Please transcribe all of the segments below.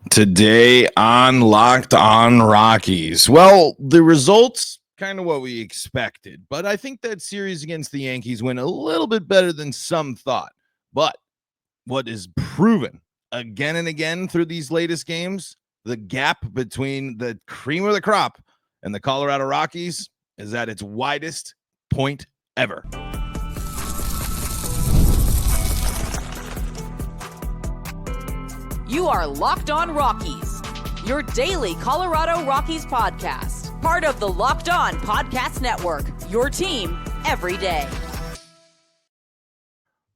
Today on Locked On Rockies. Well, the results kind of what we expected, but I think that series against the Yankees went a little bit better than some thought. But what is proven again and again through these latest games, the gap between the cream of the crop and the Colorado Rockies is at its widest point ever. You are Locked On Rockies, your daily Colorado Rockies podcast. Part of the Locked On Podcast Network, your team every day.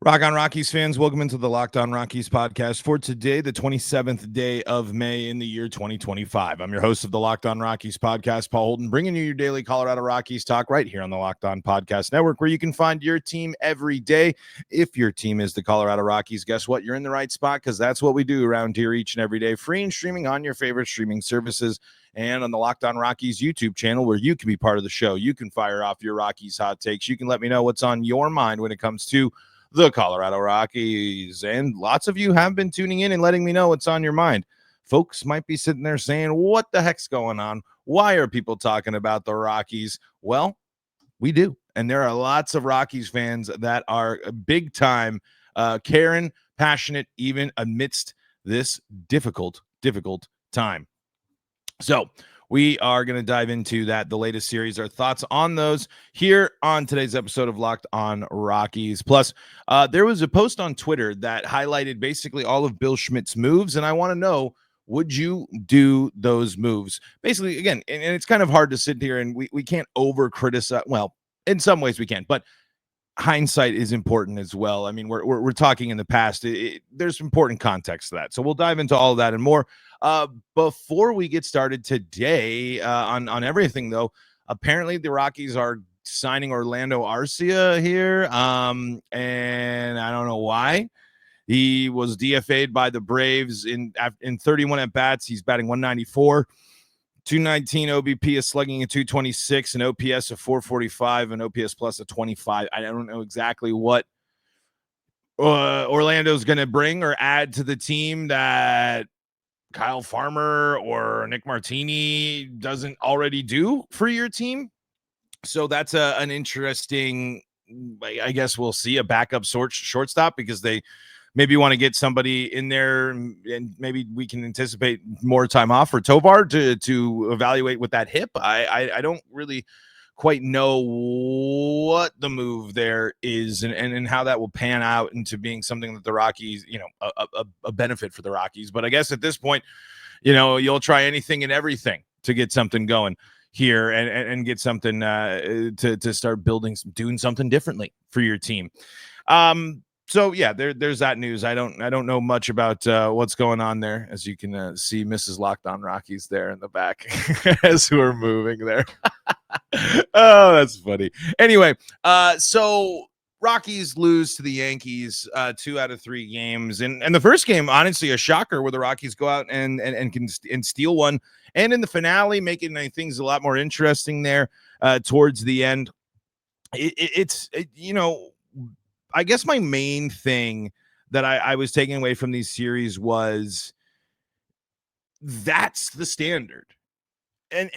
Rock on Rockies fans, welcome into the Locked On Rockies podcast for today, the 27th day of May in the year 2025. I'm your host of the Locked On Rockies podcast, Paul Holden, bringing you your daily Colorado Rockies talk right here on the Locked On Podcast Network, where you can find your team every day. If your team is the Colorado Rockies, guess what? You're in the right spot, because that's what we do around here each and every day, free and streaming on your favorite streaming services and on the Locked On Rockies YouTube channel, where you can be part of the show. You can fire off your Rockies hot takes. You can let me know what's on your mind when it comes to the Colorado Rockies. And lots of you have been tuning in and letting me know what's on your mind. Folks might be sitting there saying, what the heck's going on? Why are people talking about the Rockies? Well, we do. And there are lots of Rockies fans that are big time, caring, passionate, even amidst this difficult time. So we are going to dive into that, the latest series, our thoughts on those here on today's episode of Locked On Rockies. Plus, there was a post on Twitter that highlighted basically all of Bill Schmidt's moves, and I want to know, would you do those moves? Basically, again, and it's kind of hard to sit here and we can't over criticize. Well, in some ways we can, but hindsight is important as well. I mean, we're talking in the past. There's important context to that. So we'll dive into all of that and more. Before we get started today on everything, though, apparently the Rockies are signing Orlando Arcia here. And I don't know why. He was DFA'd by the Braves in 31 at-bats. He's batting 194. 219 OBP, is slugging a 226, an OPS of 445, and OPS plus a 25. I don't know exactly what Orlando's going to bring or add to the team that Kyle Farmer or Nick Martini doesn't already do for your team. So that's an interesting, I guess we'll see, a backup shortstop, because they maybe want to get somebody in there, and maybe we can anticipate more time off for Tovar to evaluate with that hip. I don't really quite know what the move there is and how that will pan out into being something that the Rockies, a benefit for the Rockies. But I guess at this point, you'll try anything and everything to get something going here and get something to start doing something differently for your team. So yeah, there's that news. I don't know much about what's going on there, as you can see Mrs. Locked On Rockies there in the back as we're moving there. Oh, that's funny. Anyway, so Rockies lose to the Yankees 2 out of 3 games, and the first game, honestly, a shocker, where the Rockies go out and can steal one, and in the finale, making things a lot more interesting there towards the end. It's I guess my main thing that I was taking away from these series was that's the standard. And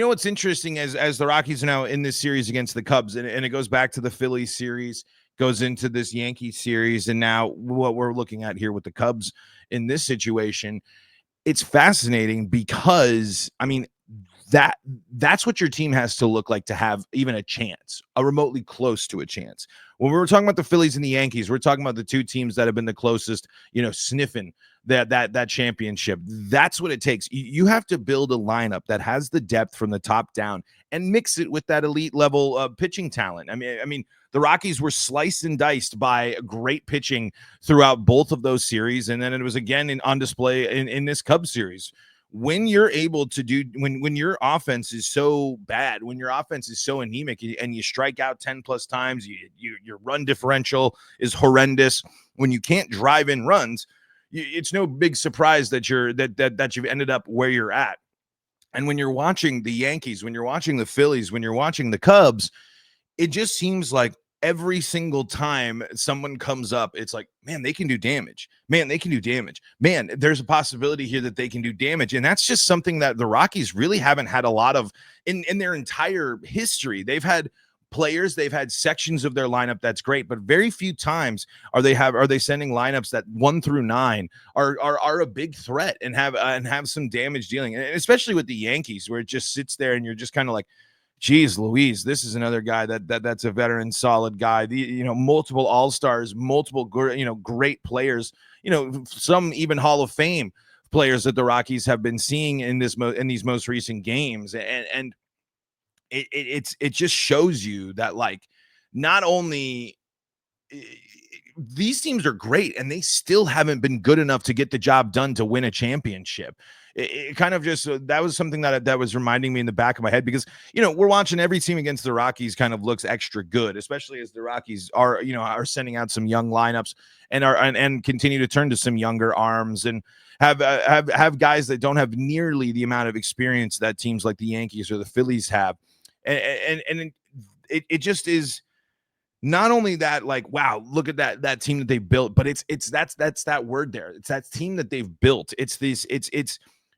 what's interesting, as the Rockies are now in this series against the Cubs, and it goes back to the Phillies series, goes into this Yankee series, and now what we're looking at here with the Cubs in this situation, it's fascinating because, I mean, that's what your team has to look like to have even a chance, a remotely close to a chance. When we were talking about the Phillies and the Yankees, we're talking about the two teams that have been the closest, sniffing that championship. That's what it takes. You have to build a lineup that has the depth from the top down and mix it with that elite level pitching talent. I mean, the Rockies were sliced and diced by great pitching throughout both of those series, and then it was again on display in this Cubs series. When you're able to do, when your offense is so bad, when your offense is so anemic, and you strike out 10 plus times, your run differential is horrendous. When you can't drive in runs, it's no big surprise that you've ended up where you're at. And when you're watching the Yankees, when you're watching the Phillies, when you're watching the Cubs, it just seems like every single time someone comes up, it's like, man, they can do damage. Man, they can do damage. Man, there's a possibility here that they can do damage. And that's just something that the Rockies really haven't had a lot of in their entire history. They've had players, they've had sections of their lineup that's great, but very few times are they sending lineups that 1 through 9 are a big threat and have some damage dealing. And especially with the Yankees, where it just sits there and you're just kind of like, geez Louise, this is another guy that's a veteran, solid guy. Multiple all-stars, multiple great players, some even Hall of Fame players that the Rockies have been seeing in these most recent games. And it just shows you that, like, not only these teams are great and they still haven't been good enough to get the job done to win a championship. It kind of just that was something that was reminding me in the back of my head, because we're watching every team against the Rockies kind of looks extra good, especially as the Rockies are sending out some young lineups and continue to turn to some younger arms and have guys that don't have nearly the amount of experience that teams like the Yankees or the Phillies have. And it just is not only that, like, wow, look at that team that they built, but that's that word there. It's that team that they've built. It's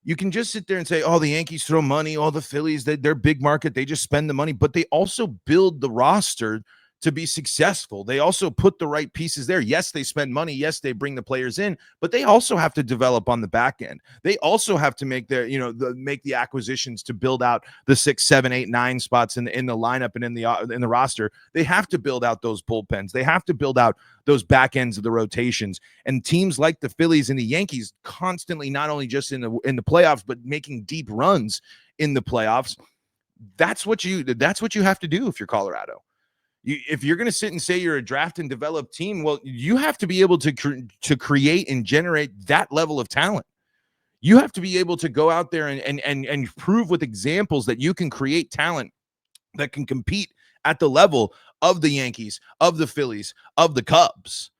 you can just sit there and say, oh, the Yankees throw money, all the Phillies, they're big market, they just spend the money, but they also build the roster to be successful. They also put the right pieces there. Yes, they spend money. Yes, they bring the players in, but they also have to develop on the back end. They also have to make make the acquisitions to build out the 6, 7, 8, 9 spots in the lineup and in the roster. They have to build out those bullpens. They have to build out those back ends of the rotations. And teams like the Phillies and the Yankees constantly, not only just in the playoffs, but making deep runs in the playoffs. That's what you have to do if you're Colorado. If you're going to sit and say you're a draft and develop team, well, you have to be able to create and generate that level of talent. You have to be able to go out there and prove with examples that you can create talent that can compete at the level of the Yankees, of the Phillies, of the Cubs.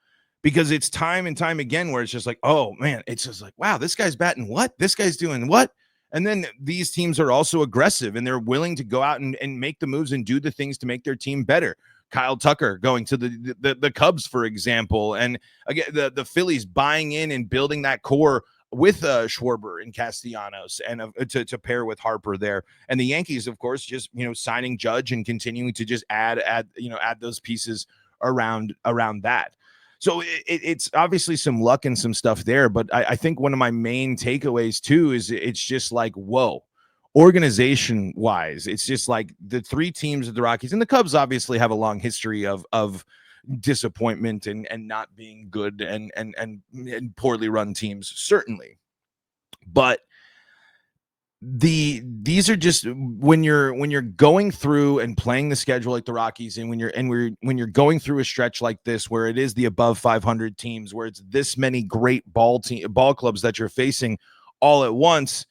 Because it's time and time again where it's just like, oh man, it's just like, wow, this guy's batting what? This guy's doing what? And then these teams are also aggressive and they're willing to go out and make the moves and do the things to make their team better. Kyle Tucker going to the Cubs, for example. And again, the Phillies buying in and building that core with Schwarber and Castellanos and to pair with Harper there. And the Yankees, of course, just, signing Judge and continuing to just add those pieces around that. So it's obviously some luck and some stuff there. But I think one of my main takeaways, too, is it's just like, whoa, organization wise, it's just like the three teams of the Rockies and the Cubs obviously have a long history of disappointment and not being good and poorly run teams, certainly. But these are just when you're going through and playing the schedule like the Rockies, and when you're going through a stretch like this where it is the above 500 teams, where it's this many great ball clubs that you're facing all at once,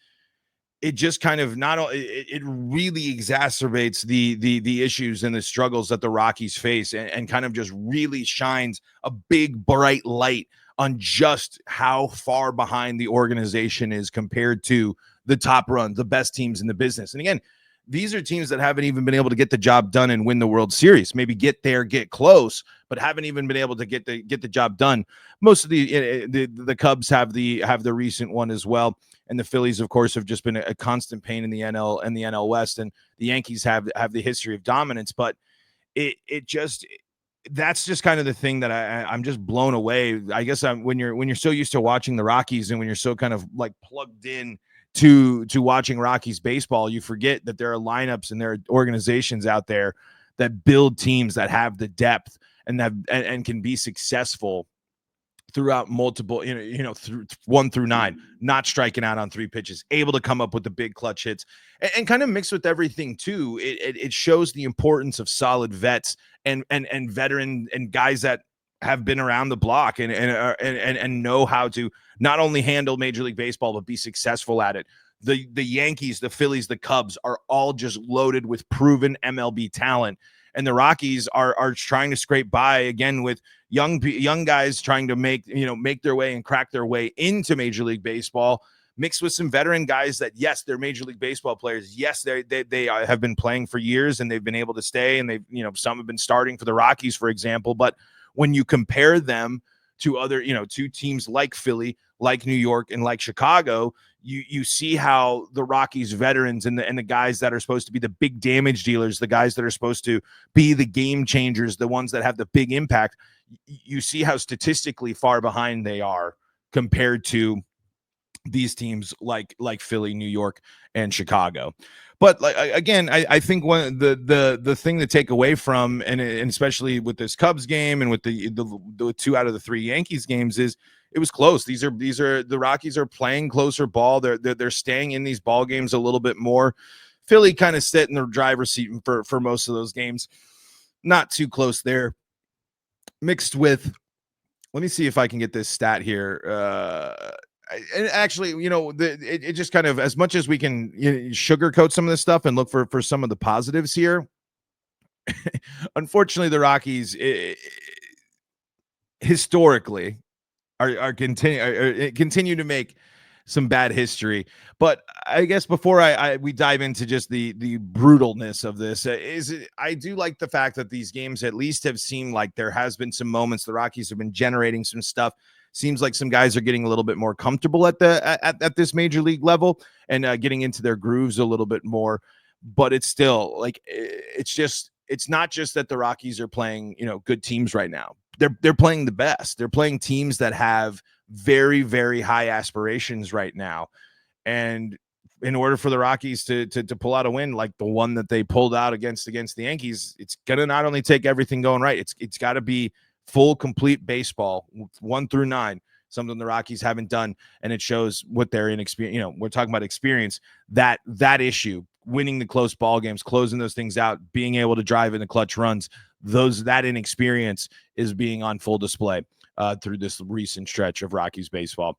it just kind of it really exacerbates the issues and the struggles that the Rockies face, and kind of just really shines a big bright light on just how far behind the organization is compared to the top runs, the best teams in the business. And again, these are teams that haven't even been able to get the job done and win the World Series. Maybe get there, get close, but haven't even been able to get the job done. Most of the Cubs have the recent one as well, and the Phillies, of course, have just been a constant pain in the NL West, and the Yankees have the history of dominance. But that's just kind of the thing that I'm just blown away. I guess when you're so used to watching the Rockies and when you're so kind of like plugged in to watching Rockies baseball, you forget that there are lineups and there are organizations out there that build teams that have the depth and can be successful throughout multiple, through 1 through 9, not striking out on 3 pitches, able to come up with the big clutch hits, and kind of mixed with everything too. It shows the importance of solid vets and veteran and guys that have been around the block and know how to not only handle Major League Baseball, but be successful at it. The Yankees, the Phillies, the Cubs are all just loaded with proven MLB talent. And the Rockies are trying to scrape by again with young guys trying to make their way and crack their way into Major League Baseball. mixed with some veteran guys that, yes, they're Major League Baseball players. Yes, they have been playing for years and they've been able to stay, and they've, some have been starting for the Rockies, for example. But when you compare them to other, to teams like Philly, like New York, and like Chicago, you see how the Rockies veterans and the guys that are supposed to be the big damage dealers, the guys that are supposed to be the game changers, the ones that have the big impact, you see how statistically far behind they are compared to these teams like Philly, New York, and Chicago. But again, I think one the thing to take away from, and especially with this Cubs game and with the 2 out of the 3 Yankees games, is it was close. These are the Rockies are playing closer ball. They're staying in these ball games a little bit more. Philly kind of sit in the driver's seat for most of those games. Not too close there. Mixed with, let me see if I can get this stat here. And actually, it just kind of, as much as we can sugarcoat some of this stuff and look for some of the positives here. Unfortunately, the Rockies historically are continue to make some bad history. But I guess before we dive into just the brutalness of this, I do like the fact that these games at least have seemed like there has been some moments. The Rockies have been generating some stuff. Seems like some guys are getting a little bit more comfortable at this major league level and getting into their grooves a little bit more. But it's still like, it's not just that the Rockies are playing, good teams right now. They're playing the best. They're playing teams that have very, very high aspirations right now. And in order for the Rockies to pull out a win like the one that they pulled out against the Yankees, it's gonna not only take everything going right, it's got to be full, complete baseball 1 through 9, something the Rockies haven't done, and it shows what they're inexperienced. We're talking about experience. That issue, winning the close ball games, closing those things out, being able to drive in the clutch runs, that inexperience is being on full display through this recent stretch of Rockies baseball.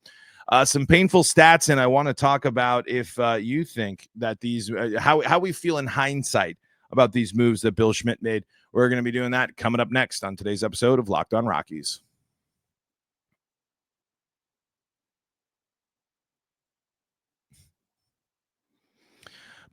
Some painful stats, and I want to talk about if you think that these how we feel in hindsight about these moves that Bill Schmidt made. We're going to be doing that coming up next on today's episode of Locked On Rockies.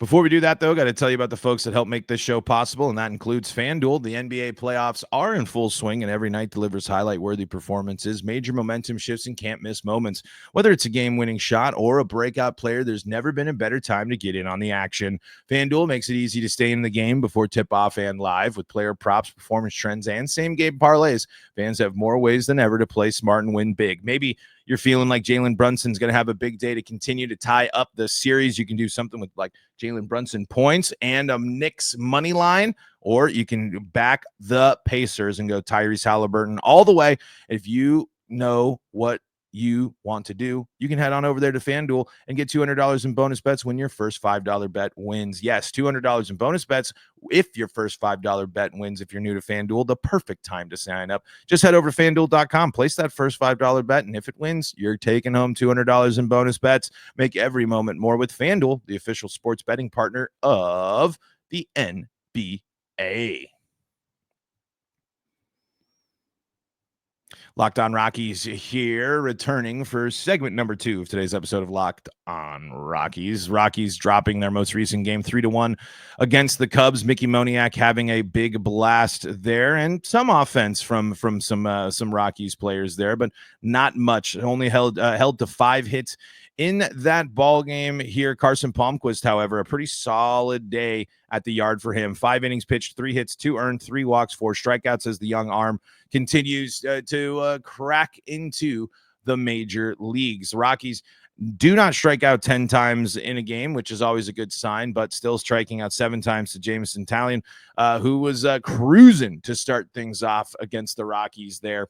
Before we do that, though, got to tell you about the folks that help make this show possible, and that includes FanDuel. The NBA playoffs are in full swing, and every night delivers highlight-worthy performances, major momentum shifts, and can't-miss moments. Whether it's a game-winning shot or a breakout player, there's never been a better time to get in on the action. FanDuel makes it easy to stay in the game before tip-off and live. With player props, performance trends, and same-game parlays, fans have more ways than ever to play smart and win big. Maybe you're feeling like Jalen Brunson's going to have a big day to continue to tie up the series. You can do something with like Jalen Brunson points and Knicks money line, or you can back the Pacers and go Tyrese Halliburton all the way. If you know what you want to do, you can head on over there to FanDuel and get $200 in bonus bets when your first $5 bet wins. Yes, $200 in bonus bets if your first $5 bet wins. If you're new to FanDuel, the perfect time to sign up. Just head over to FanDuel.com, place that first $5 bet, and if it wins, you're taking home $200 in bonus bets. Make every moment more with FanDuel, the official sports betting partner of the NBA. Locked On Rockies here, returning for segment number 2 of today's episode of Locked On Rockies. Rockies dropping their most recent game 3-1 against the Cubs. Mickey Moniak having a big blast there, and some offense from some Rockies players there, but not much. Only held to 5 hits in that ball game here. Carson Palmquist, however, a pretty solid day at the yard for him. 5 innings pitched, 3 hits, 2 earned, 3 walks, 4 strikeouts as the young arm continues to crack into the major leagues. Rockies do not strike out 10 times in a game, which is always a good sign, but still striking out 7 times to Jameson Taillon, who was cruising to start things off against the Rockies there,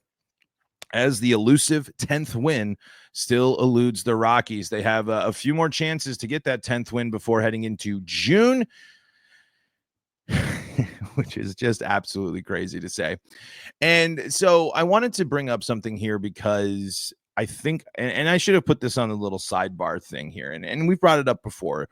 as the elusive 10th win still eludes the Rockies. They have a few more chances to get that 10th win before heading into June, which is just absolutely crazy to say. And so I wanted to bring up something here because I think, and I should have put this on a little sidebar thing here, and we've brought it up before.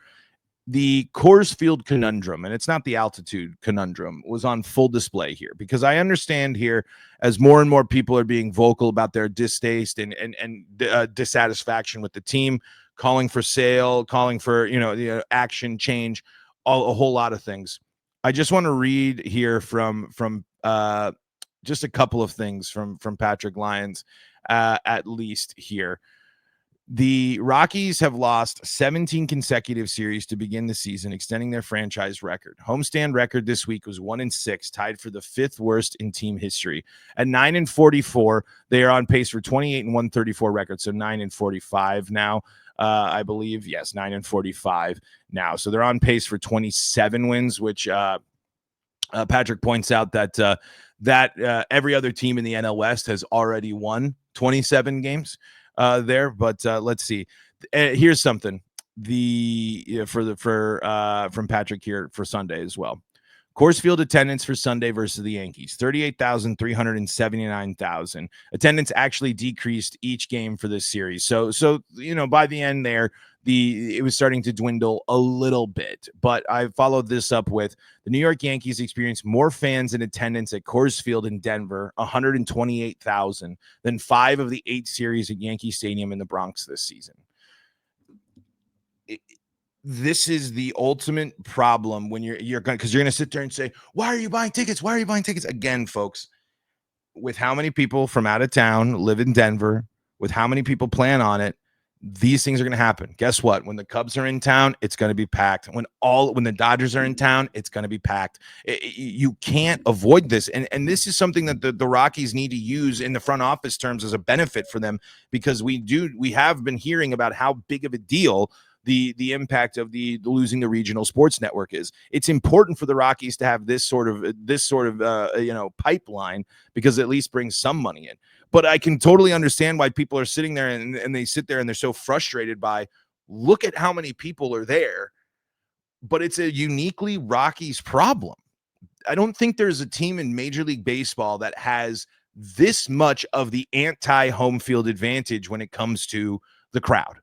The Coors Field conundrum, and it's not the altitude conundrum, was on full display here, because I understand here, as more and more people are being vocal about their distaste and dissatisfaction with the team, calling for sale, calling for, action, change, a whole lot of things. I just want to read here from just a couple of things from Patrick Lyons, at least here. The Rockies have lost 17 consecutive series to begin the season, extending their franchise record. Homestand record this week was 1-6, tied for the 5th worst in team history. At 9-44, they are on pace for 28-134 record, so 9-45 now. I believe, yes, 9-45 now. So they're on pace for 27 wins, which Patrick points out that every other team in the NL West has already won 27 games there. But let's see. Here's something from Patrick here for Sunday as well. Coors Field attendance for Sunday versus the Yankees, 38,379,000. Attendance actually decreased each game for this series. So by the end there, it was starting to dwindle a little bit. But I followed this up with the New York Yankees experienced more fans in attendance at Coors Field in Denver, 128,000, than 5 of the 8 series at Yankee Stadium in the Bronx this season. This is the ultimate problem when you're going, because you're going to sit there and say, why are you buying tickets? Why are you buying tickets? Again, folks, with how many people from out of town live in Denver, with how many people plan on it, these things are going to happen. Guess what? When the Cubs are in town, it's going to be packed. When the Dodgers are in town, it's going to be packed. You can't avoid this. And this is something that the Rockies need to use in the front office terms as a benefit for them, because we have been hearing about how big of a deal the impact of the losing the regional sports network is. It's important for the Rockies to have this sort of pipeline, because it at least brings some money in. But I can totally understand why people are sitting there and they sit there and they're so frustrated by, look at how many people are there. But it's a uniquely Rockies problem. I don't think there's a team in Major League Baseball that has this much of the anti-home field advantage when it comes to the crowd.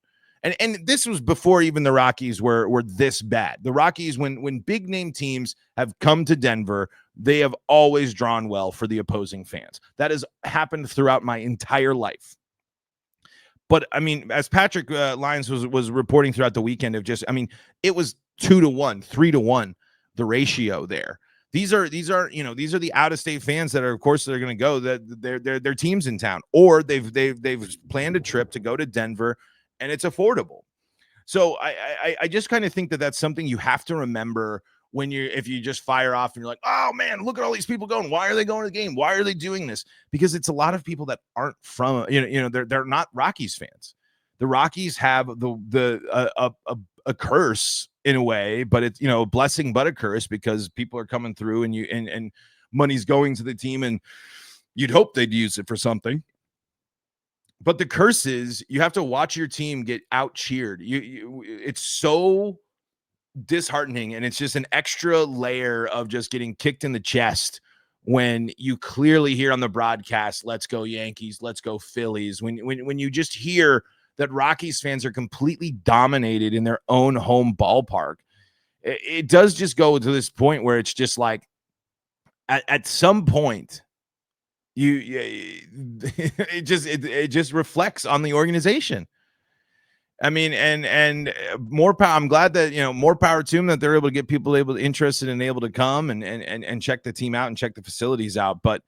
And this was before even the Rockies were this bad. The Rockies, when big name teams have come to Denver, they have always drawn well for the opposing fans. That has happened throughout my entire life. But I mean, as Patrick Lyons was reporting throughout the weekend, it was 2-1, 3-1, the ratio there. These are the out-of-state fans that are, of course, they're going to go. That their team's in town, or they've planned a trip to go to Denver, and it's affordable. So I just kind of think that that's something you have to remember if you just fire off and you're like, oh man, look at all these people going. Why are they going to the game? Why are they doing this? Because it's a lot of people that aren't from, they're not Rockies fans. The Rockies have a curse in a way, but it's, a blessing, but a curse, because people are coming through and money's going to the team, and you'd hope they'd use it for something. But the curse is you have to watch your team get out cheered. It's so disheartening, and it's just an extra layer of just getting kicked in the chest when you clearly hear on the broadcast, let's go Yankees, let's go Phillies. When you just hear that Rockies fans are completely dominated in their own home ballpark, it does just go to this point where it's just like, at some point, it just reflects on the organization. I mean, and more power. I'm glad that, more power to them, that they're able to get people interested and able to come and check the team out and check the facilities out. But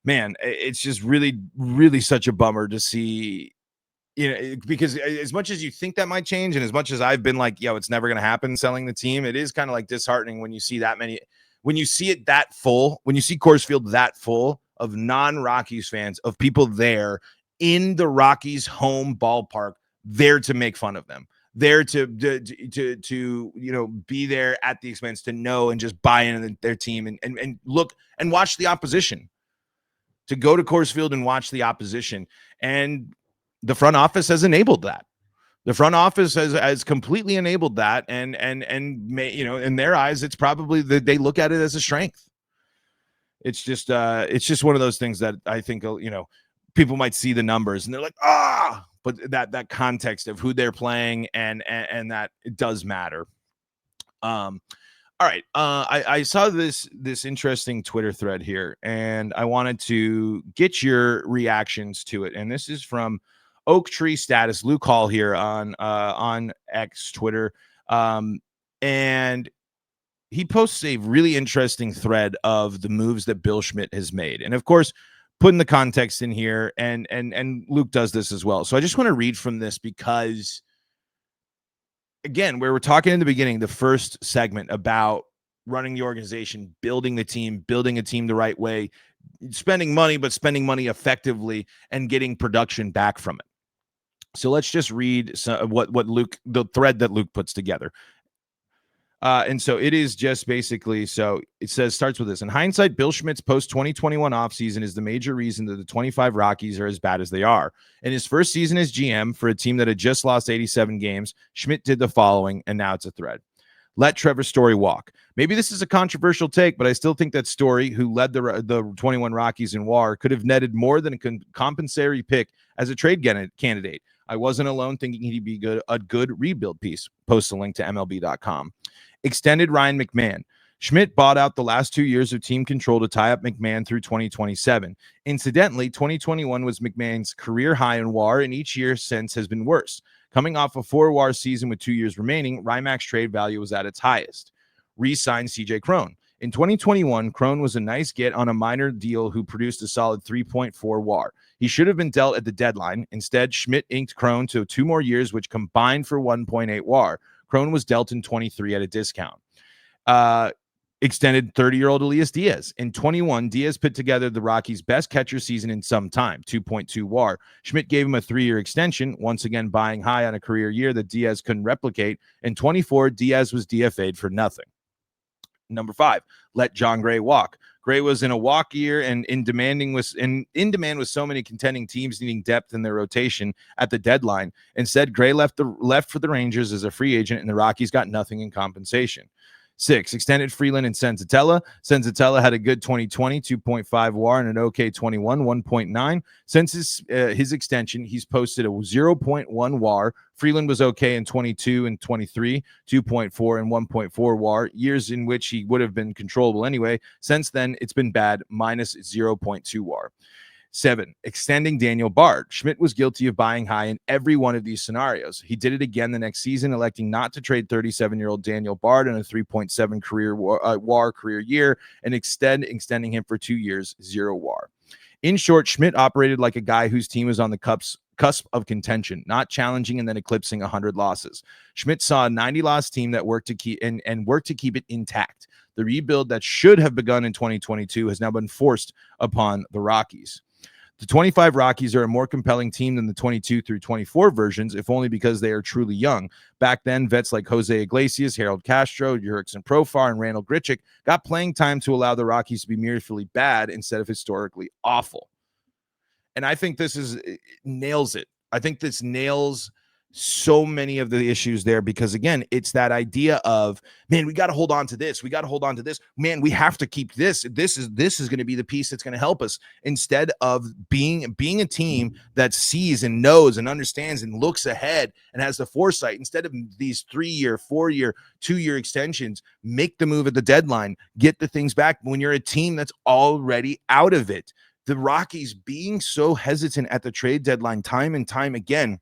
man, it's just really, really such a bummer to see, because as much as you think that might change, and as much as I've been like, it's never going to happen selling the team, it is kind of like disheartening when you see that many, when you see it that full, when you see Coors Field that full of non-Rockies fans, of people there in the Rockies home ballpark, there to make fun of them, there to be there at the expense, to know and just buy into their team and look and watch the opposition, to go to Coors Field and watch the opposition. And the front office has enabled that. The front office has completely enabled that, and in their eyes, it's probably that they look at it as a strength. It's just one of those things that I think, people might see the numbers and they're like, but that context of who they're playing and that it does matter. All right. I saw this interesting Twitter thread here, and I wanted to get your reactions to it. And this is from Oak Tree status, Luke Hall here on X, Twitter. And he posts a really interesting thread of the moves that Bill Schmidt has made. And of course, putting the context in here, and Luke does this as well. So I just want to read from this because, again, where we're talking in the beginning, the first segment about running the organization, building a team the right way, spending money, but spending money effectively and getting production back from it. So let's just read what Luke, the thread that Luke puts together. And so it is just basically, so it says, starts with this. In hindsight, Bill Schmidt's post-2021 offseason is the major reason that the 25 Rockies are as bad as they are. In his first season as GM for a team that had just lost 87 games, Schmidt did the following, and now it's a thread. Let Trevor Story walk. Maybe this is a controversial take, but I still think that Story, who led the 21 Rockies in WAR, could have netted more than a compensatory pick as a trade candidate. I wasn't alone thinking he'd be a good rebuild piece. Post a link to MLB.com. Extended Ryan McMahon. Schmidt bought out the last 2 years of team control to tie up McMahon through 2027. Incidentally, 2021 was McMahon's career high in WAR, and each year since has been worse. Coming off a 4 WAR season with 2 years remaining, Rymac's trade value was at its highest. Re-signed CJ Cron. In 2021, Cron was a nice get on a minor deal who produced a solid 3.4 WAR. He should have been dealt at the deadline. Instead, Schmidt inked Cron to 2 more years, which combined for 1.8 WAR. Cron was dealt in 23 at a discount. Extended 30-year-old Elias Diaz. In 21, Diaz put together the Rockies' best catcher season in some time, 2.2 WAR. Schmidt gave him a 3-year extension, once again buying high on a career year that Diaz couldn't replicate. In 24, Diaz was DFA'd for nothing. Number 5, let John Gray walk. Gray was in a walk year and in demand with so many contending teams needing depth in their rotation at the deadline. Instead, Gray left for the Rangers as a free agent, and the Rockies got nothing in compensation. 6, extended Freeland and Senzatella. Senzatella had a good 2020, 2.5 WAR, and an okay 21, 1.9. Since his extension, he's posted a 0.1 WAR. Freeland was okay in 22 and 23, 2.4 and 1.4 WAR, years in which he would have been controllable anyway. Since then, it's been bad, minus 0.2 WAR. 7, extending Daniel Bard. Schmidt was guilty of buying high in every one of these scenarios. He did it again the next season, electing not to trade 37-year-old Daniel Bard in a 3.7 career WAR career year and extending him for 2 years, 0 WAR. In short, Schmidt operated like a guy whose team was on the cusp of contention, not challenging and then eclipsing 100 losses. Schmidt saw a 90-loss team that worked to keep it intact. The rebuild that should have begun in 2022 has now been forced upon the Rockies. The 25 Rockies are a more compelling team than the 22 through 24 versions, if only because they are truly young. Back then, vets like Jose Iglesias, Harold Castro, Jurickson Profar, and Randall Grichuk got playing time to allow the Rockies to be merely bad instead of historically awful. And I think this nails it. I think this nails so many of the issues there because, again, it's that idea of, man, we got to hold on to this. We got to hold on to this. Man, we have to keep this. This is going to be the piece that's going to help us, instead of being a team that sees and knows and understands and looks ahead and has the foresight. Instead of these 3-year, 4-year, 2-year extensions, make the move at the deadline, get the things back when you're a team that's already out of it. The Rockies being so hesitant at the trade deadline time and time again.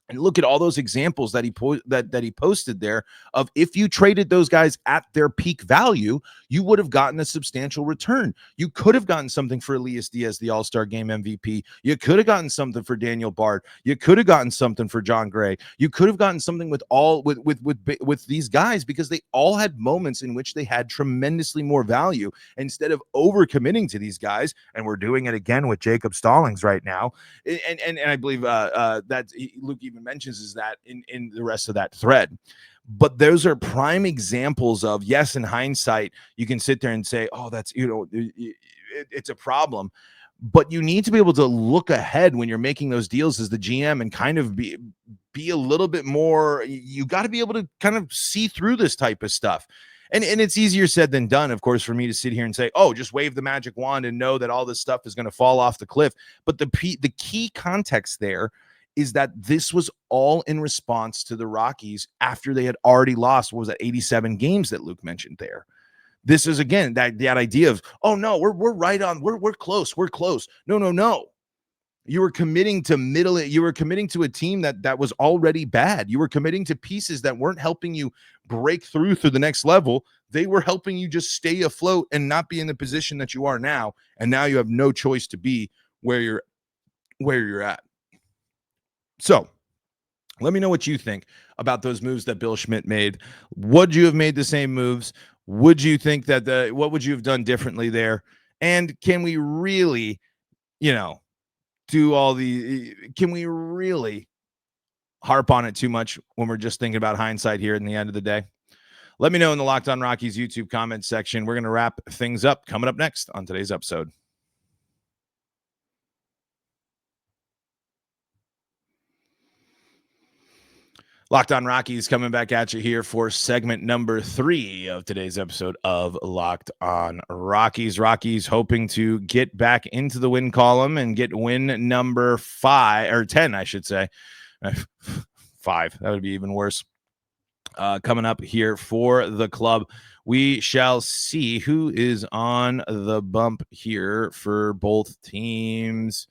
And look at all those examples that he posted there of, if you traded those guys at their peak value, you would have gotten a substantial return. You could have gotten something for Elias Diaz, the All-Star Game MVP. You could have gotten something for Daniel Bard. You could have gotten something for John Gray. You could have gotten something with these guys, because they all had moments in which they had tremendously more value. Instead of overcommitting to these guys, and we're doing it again with Jacob Stallings right now, and I believe that Luke even mentions is that in the rest of that thread. But those are prime examples of, yes, in hindsight, you can sit there and say, oh, that's, it's a problem. But you need to be able to look ahead when you're making those deals as the GM and kind of be a little bit more, you got to be able to kind of see through this type of stuff. And it's easier said than done, of course, for me to sit here and say, oh, just wave the magic wand and know that all this stuff is going to fall off the cliff. But the key context there is that this was all in response to the Rockies after they had already lost, 87 games that Luke mentioned there. This is, again, that idea of, oh no, we're right on, we're close. No. You were committing to middle. You were committing to a team that was already bad. You were committing to pieces that weren't helping you break through the next level. They were helping you just stay afloat and not be in the position that you are now. And now you have no choice to be where you're at. So let me know what you think about those moves that Bill Schmidt made. Would you have made the same moves? Would you think that what would you have done differently there? And can we really, can we really harp on it too much when we're just thinking about hindsight here in the end of the day? Let me know in the Locked On Rockies YouTube comments section. We're going to wrap things up coming up next on today's episode. Locked On Rockies coming back at you here for segment number 3 of today's episode of Locked On Rockies. Rockies hoping to get back into the win column and get win number 5 or 10, I should say. 5. That would be even worse. Coming up here for the club. We shall see who is on the bump here for both teams.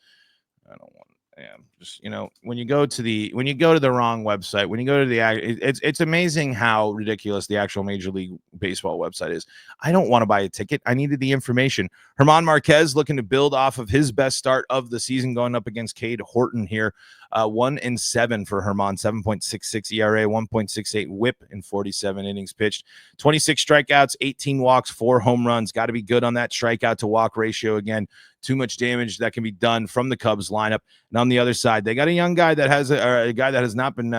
I don't want. Yeah, just when you go to the wrong website, when you go to it's amazing how ridiculous the actual Major League Baseball website is. I don't want to buy a ticket. I needed the information. German Marquez looking to build off of his best start of the season, going up against Cade Horton here. 1-7 for German, 7.66 ERA, 1.68 WHIP in 47 innings pitched, 26 strikeouts, 18 walks, 4 home runs. Got to be good on that strikeout to walk ratio again. Too much damage that can be done from the Cubs lineup. And on the other side, they got a young guy that has a guy that has not been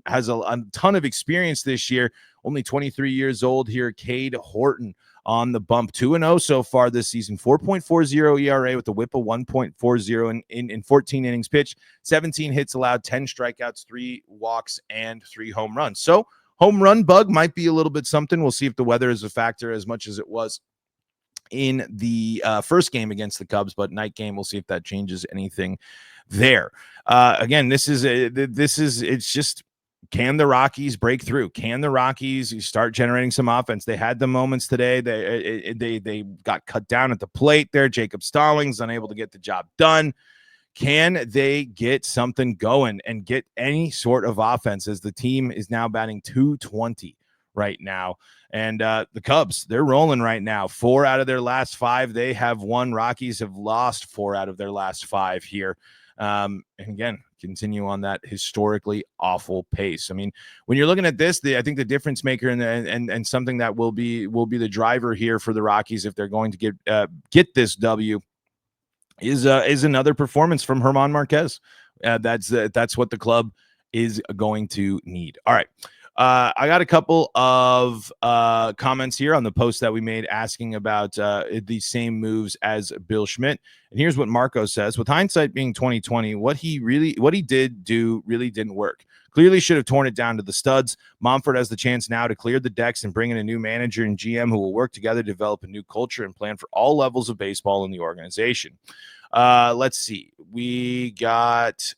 has a ton of experience this year. Only 23 years old here, Cade Horton on the bump. 2-0 so far this season. 4.40 ERA with a WHIP of 1.40 in 14 innings pitched. 17 hits allowed, 10 strikeouts, 3 walks, and 3 home runs. So home run bug might be a little bit something. We'll see if the weather is a factor as much as it was in the first game against the Cubs, but night game, we'll see if that changes anything there. Again, it's just, can the Rockies break through? Can the Rockies start generating some offense? They had the moments today. They got cut down at the plate there. Jacob Stallings unable to get the job done. Can they get something going and get any sort of offense, as the team is now batting .220 right now? And the Cubs, they're rolling right now. 4 out of their last 5 they have won. Rockies have lost 4 out of their last 5 here. And again, continue on that historically awful pace. I mean, when you're looking at this, I think the difference maker and something that will be the driver here for the Rockies if they're going to get this W is another performance from German Marquez. That's what the club is going to need. All right. I got a couple of comments here on the post that we made asking about the same moves as Bill Schmidt. And here's what Marco says: with hindsight being 2020, what he did do really didn't work. Clearly should have torn it down to the studs. Monfort has the chance now to clear the decks and bring in a new manager and GM who will work together to develop a new culture and plan for all levels of baseball in the organization. Let's see. We got...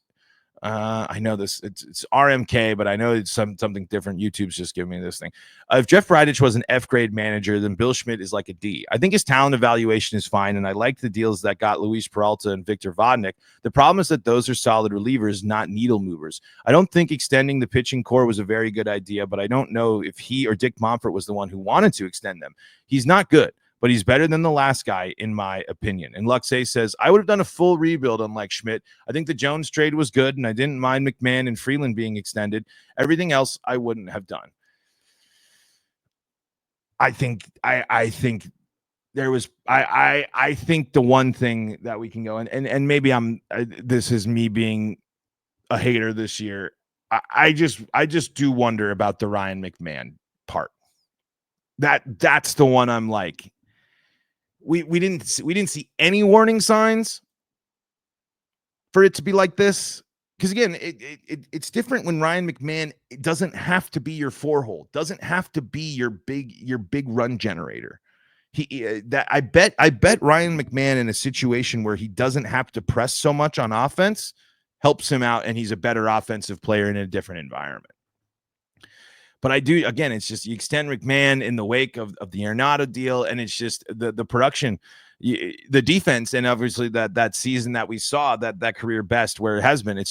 I know this, it's RMK, but I know it's something different. YouTube's just giving me this thing. If Jeff Bridich was an F grade manager, then Bill Schmidt is like a D. I think his talent evaluation is fine, and I like the deals that got Luis Peralta and Victor Vodnik. The problem is that those are solid relievers, not needle movers. I don't think extending the pitching core was a very good idea, but I don't know if he or Dick Monfort was the one who wanted to extend them. He's not good, but he's better than the last guy, in my opinion. And Luxay says, I would have done a full rebuild unlike Schmidt. I think the Jones trade was good, and I didn't mind McMahon and Freeland being extended. Everything else I wouldn't have done. I think there was I think the one thing that we can go and maybe this is me being a hater this year. I just do wonder about the Ryan McMahon part. That's the one I'm like, we didn't see any warning signs for it to be like this. Because again, it's different when Ryan McMahon, it doesn't have to be your 4-hole, doesn't have to be your big run generator. I bet Ryan McMahon in a situation where he doesn't have to press so much on offense helps him out, and he's a better offensive player in a different environment. But I do, again, it's just you extend McMahon in the wake of the Arenado deal, and it's just the production. the defense, and obviously that season that we saw, that career best where it has been, it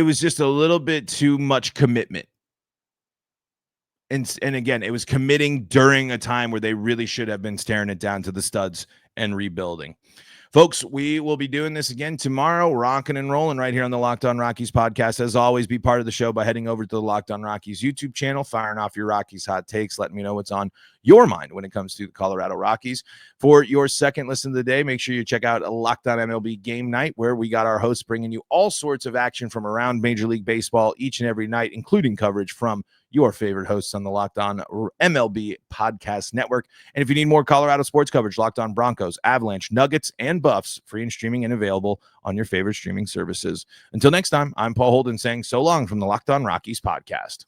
was just a little bit too much commitment. And again, it was committing during a time where they really should have been staring it down to the studs and rebuilding. Folks, we will be doing this again tomorrow, rocking and rolling right here on the Locked On Rockies podcast. As always, be part of the show by heading over to the Locked On Rockies YouTube channel, firing off your Rockies hot takes, letting me know what's on your mind when it comes to the Colorado Rockies. For your second listen of the day, make sure you check out Locked On MLB Game Night, where we got our hosts bringing you all sorts of action from around Major League Baseball each and every night, including coverage from your favorite hosts on the Locked On MLB Podcast Network. And if you need more Colorado sports coverage, Locked On Broncos, Avalanche, Nuggets, and Buffs, free and streaming and available on your favorite streaming services. Until next time, I'm Paul Holden saying so long from the Locked On Rockies podcast.